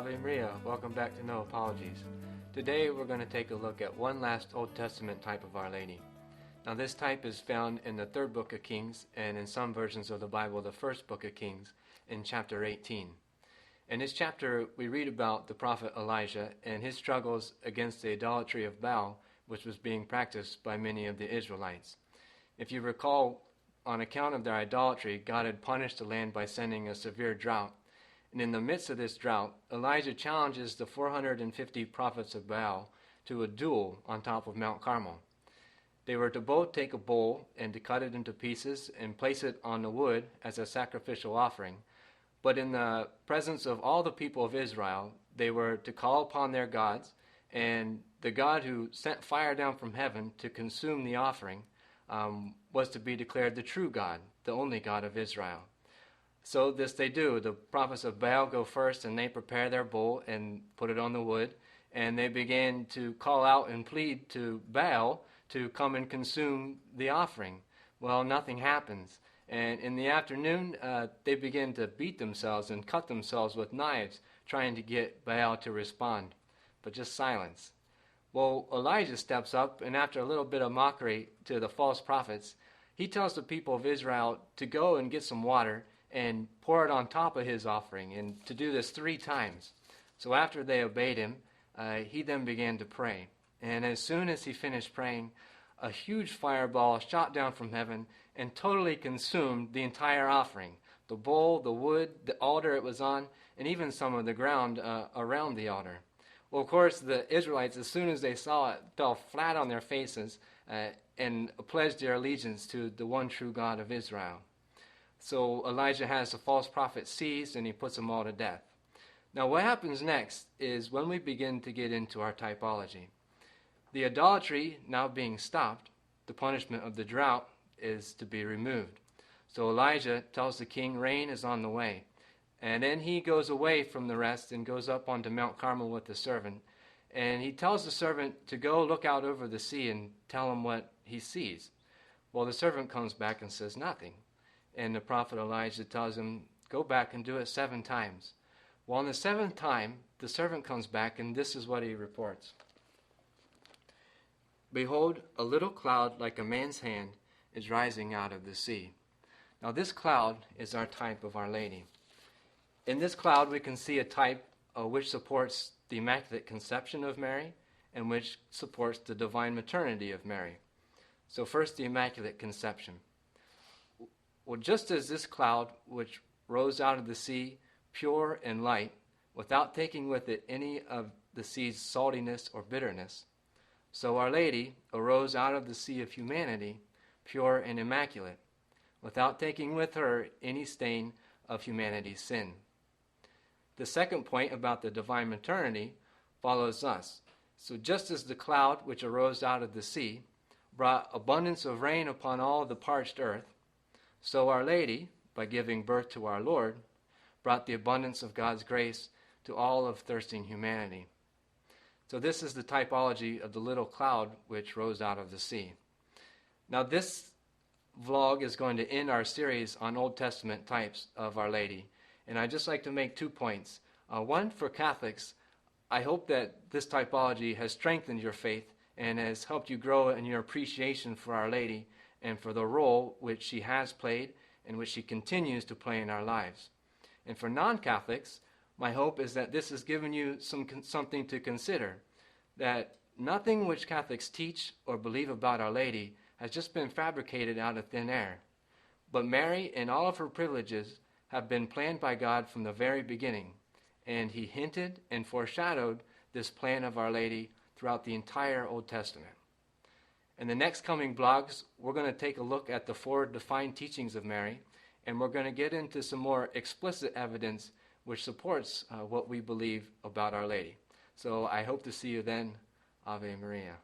Ave Maria, welcome back to No Apologies. Today we're going to take a look at one last Old Testament type of Our Lady. Now this type is found in the third book of Kings, and in some versions of the Bible, the first book of Kings, in chapter 18. In this chapter, we read about the prophet Elijah and his struggles against the idolatry of Baal, which was being practiced by many of the Israelites. If you recall, on account of their idolatry, God had punished the land by sending a severe drought. And in the midst of this drought, Elijah challenges the 450 prophets of Baal to a duel on top of Mount Carmel. They were to both take a bull and to cut it into pieces and place it on the wood as a sacrificial offering. But in the presence of all the people of Israel, they were to call upon their gods, and the God who sent fire down from heaven to consume the offering was to be declared the true God, the only God of Israel. So this they do. The prophets of Baal go first, and they prepare their bull and put it on the wood, and they begin to call out and plead to Baal to come and consume the offering. Well, nothing happens. And in the afternoon, they begin to beat themselves and cut themselves with knives, trying to get Baal to respond. But just silence. Well, Elijah steps up, and after a little bit of mockery to the false prophets, he tells the people of Israel to go and get some water and pour it on top of his offering, and to do this 3 times. So after they obeyed him, he then began to pray. And as soon as he finished praying, a huge fireball shot down from heaven and totally consumed the entire offering. The bowl, the wood, the altar it was on, and even some of the ground around the altar. Well, of course, the Israelites, as soon as they saw it, fell flat on their faces and pledged their allegiance to the one true God of Israel. So Elijah has the false prophet seized, and he puts them all to death. Now what happens next is when we begin to get into our typology. The idolatry now being stopped, the punishment of the drought is to be removed. So Elijah tells the king rain is on the way. And then he goes away from the rest and goes up onto Mount Carmel with the servant. And he tells the servant to go look out over the sea and tell him what he sees. Well, the servant comes back and says nothing. And the prophet Elijah tells him, go back and do it 7 times. Well, on the 7th time, the servant comes back, and this is what he reports. Behold, a little cloud like a man's hand is rising out of the sea. Now this cloud is our type of Our Lady. In this cloud we can see a type which supports the Immaculate Conception of Mary and which supports the divine maternity of Mary. So first, the Immaculate Conception. Well, just as this cloud which rose out of the sea, pure and light, without taking with it any of the sea's saltiness or bitterness, so Our Lady arose out of the sea of humanity, pure and immaculate, without taking with her any stain of humanity's sin. The second point about the divine maternity follows thus. So just as the cloud which arose out of the sea brought abundance of rain upon all the parched earth, so Our Lady, by giving birth to our Lord, brought the abundance of God's grace to all of thirsting humanity. So this is the typology of the little cloud which rose out of the sea. Now this vlog is going to end our series on Old Testament types of Our Lady. And I'd just like to make 2 points. One, for Catholics, I hope that this typology has strengthened your faith and has helped you grow in your appreciation for Our Lady and for the role which she has played and which she continues to play in our lives. And for non-Catholics, my hope is that this has given you something to consider, that nothing which Catholics teach or believe about Our Lady has just been fabricated out of thin air. But Mary and all of her privileges have been planned by God from the very beginning, and he hinted and foreshadowed this plan of Our Lady throughout the entire Old Testament. In the next coming blogs, we're going to take a look at the 4 defined teachings of Mary, and we're going to get into some more explicit evidence which supports what we believe about Our Lady. So I hope to see you then. Ave Maria.